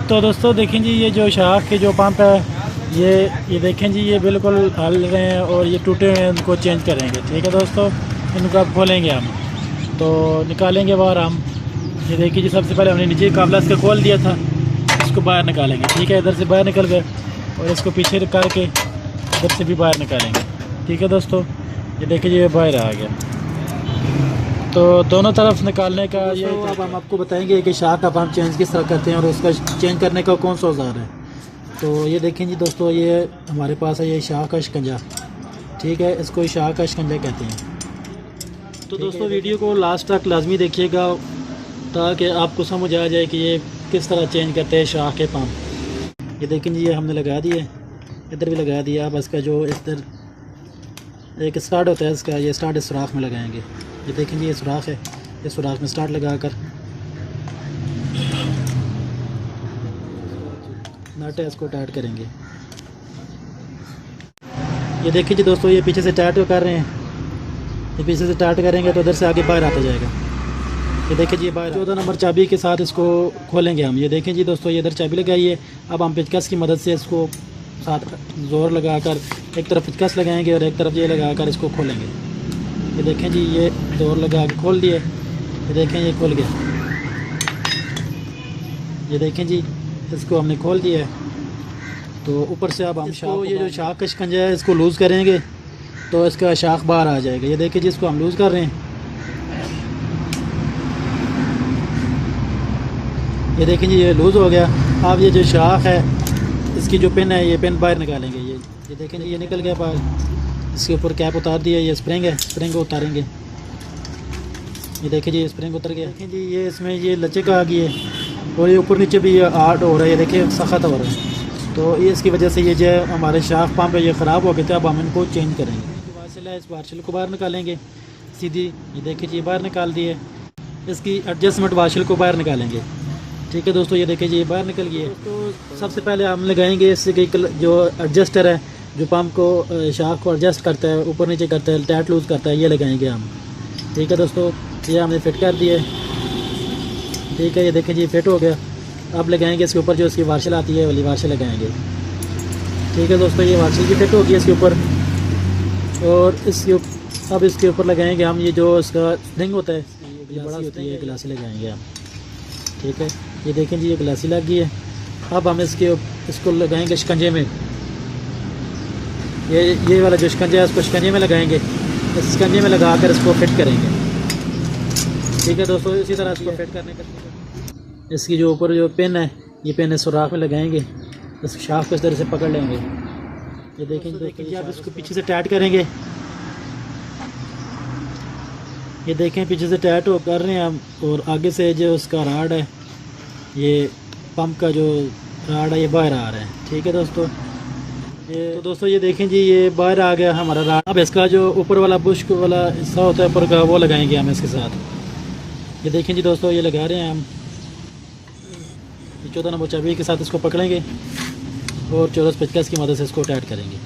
तो दोस्तों देखें जी, ये जो शाख के जो पंप है ये देखें जी, ये बिल्कुल हल रहे हैं और ये टूटे हुए हैं, उनको चेंज करेंगे। ठीक है दोस्तों, इनको अब खोलेंगे हम, तो निकालेंगे बाहर हम। ये देखिए जी, सबसे पहले हमने नीचे काबला इसका खोल दिया था, इसको बाहर निकालेंगे। ठीक है, इधर से बाहर निकल गए और इसको पीछे करके इधर से भी बाहर निकालेंगे। ठीक है दोस्तों, ये देखिए जी, ये बाहर आ गया। तो दोनों तरफ निकालने का ये अब हम आपको बताएंगे कि शाख का पंप चेंज किस तरह करते हैं और उसका चेंज करने का कौन सा औजार है। तो ये देखें जी दोस्तों, ये हमारे पास है ये शाख का शिकंजा। ठीक है, इसको शाख का शिकंजा कहते हैं। तो दोस्तों वीडियो को लास्ट तक लाजमी देखिएगा ताकि आपको समझ आ जाए कि ये किस तरह चेंज करते हैं शाख के पंप। ये देखें जी, ये हमने लगा दिए, इधर भी लगा दिया। अब इसका जो इधर एक स्टार्ट होता है इसका, ये स्टार्ट इस सुराख में लगाएंगे। ये देखें जी, ये सुराख है, इस सुराख में स्टार्ट लगाकर नट है इसको टाइट करेंगे। ये देखिए जी दोस्तों, ये पीछे से टाइट कर रहे हैं, ये पीछे से टाइट करेंगे तो इधर से आगे बाहर आता जाएगा। ये देखिए जी, बाहर 14 नंबर चाबी के साथ इसको खोलेंगे हम। ये देखें जी दोस्तों, ये इधर चाबी लगाई है। अब हम पेचकस की मदद से इसको साथ ज़ोर लगाकर एक तरफ पेचकस लगाएंगे और एक तरफ ये लगाकर इसको खोलेंगे। ये देखें जी, ये ज़ोर लगा के खोल दिए। ये देखें, ये खुल गया। ये देखें जी, इसको हमने खोल दिया है। तो ऊपर से अब हम शाख, ये जो शाख का शिकंजा है इसको लूज़ करेंगे तो इसका शाख बाहर आ जाएगा। ये देखिए जी, इसको हम लूज़ कर रहे हैं। ये देखें जी, ये लूज़ हो गया। अब ये जो शाख है इसकी जो पिन है, ये पिन बाहर निकालेंगे। ये देखें जी, ये निकल गया बाहर। इसके ऊपर कैप उतार दिया, ये स्प्रिंग है, स्प्रिंग को उतारेंगे। ये देखिए जी, स्प्रिंग उतर गया। देखें जी, ये इसमें ये लचक आ गई है और ये ऊपर नीचे भी ये आर्ट हो रहा है। ये देखिए, सख्त हो रहा है। तो ये इसकी वजह से ये जो हमारे शाख पंप है ये ख़राब हो गए थे। अब हम इनको चेंज करेंगे। वाशल है, इस वाशल को बाहर निकालेंगे सीधी। ये देखिए जी, बाहर निकाल दिए। इसकी एडजस्टमेंट वाशल को बाहर निकालेंगे। ठीक है दोस्तों, ये देखिए जी, ये बाहर निकल गई है। तो सबसे पहले हम लगाएंगे इससे जो एडजस्टर है, जो पंप को शाख को एडजस्ट करता है, ऊपर नीचे करता है, टाइट लूज़ करता है, ये लगाएंगे हम। ठीक है दोस्तों, ये हमने फिट कर दिए। ठीक है, ये देखें जी, फिट हो गया। अब लगाएंगे इसके ऊपर जो इसकी वाशल आती है वाली वाशल लगाएंगे। ठीक है दोस्तों, ये वाशल भी फिट हो गई इसके ऊपर। और अब इसके ऊपर लगाएंगे हम ये जो इसका स्प्रिंग होता है, ये बड़ा होती है, गिलासी लगाएंगे हम। ठीक है, ये देखें जी, ये गिलासी लग गई है। अब हम इसको लगाएंगे शिकंजे में। ये वाला जो शिकंजा है इसको शिकंजे में लगाएंगे। इस शिकंजे में लगा कर इसको फिट करेंगे। ठीक है दोस्तों, इसी तरह इसको फिट करने का इसकी जो ऊपर जो पिन है, ये पिन इस सुराख में लगाएंगे। इस शाख को इस तरह से पकड़ लेंगे। ये देखें, आप इसको पीछे से टाइट करेंगे। ये देखें, पीछे से टाइट हो कर रहे हैं हम। और आगे से जो उसका राड है, ये पंप का जो राड है, ये बाहर आ रहा है। ठीक है दोस्तों, तो दोस्तों ये देखें जी, ये बाहर आ गया हमारा राड। अब इसका जो ऊपर वाला बुश वाला हिस्सा होता है ऊपर का, वो लगाएंगे हम इसके साथ। ये देखें जी दोस्तों, ये लगा रहे हैं हम। 14 नंबर चाबी के साथ इसको पकड़ेंगे और 14 पेचकस की मदद से इसको टाइट करेंगे।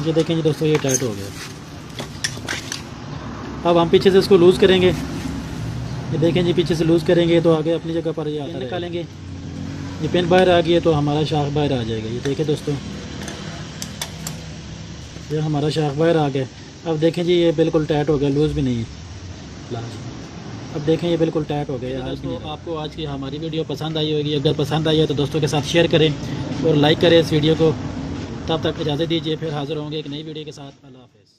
ये देखें जी दोस्तों, ये टाइट हो गया। अब हम पीछे से इसको लूज़ करेंगे। ये देखें जी, पीछे से लूज़ करेंगे तो आगे अपनी जगह पर ये आता निकालेंगे। ये पिन बाहर आ गई है तो हमारा शाख बाहर आ जाएगा। ये देखें दोस्तों, ये हमारा शाख बाहर आ गया। अब देखें जी, ये बिल्कुल टाइट हो गया, लूज़ भी नहीं है। अब देखें, ये बिल्कुल टाइट हो गया। दोस्तों, आपको आज की हमारी वीडियो पसंद आई होगी। अगर पसंद आई है तो दोस्तों के साथ शेयर करें और लाइक करें इस वीडियो को। तब तक इजाज़त दीजिए, फिर हाज़िर होंगे एक नई वीडियो के साथ। अल्लाह हाफ़िज़।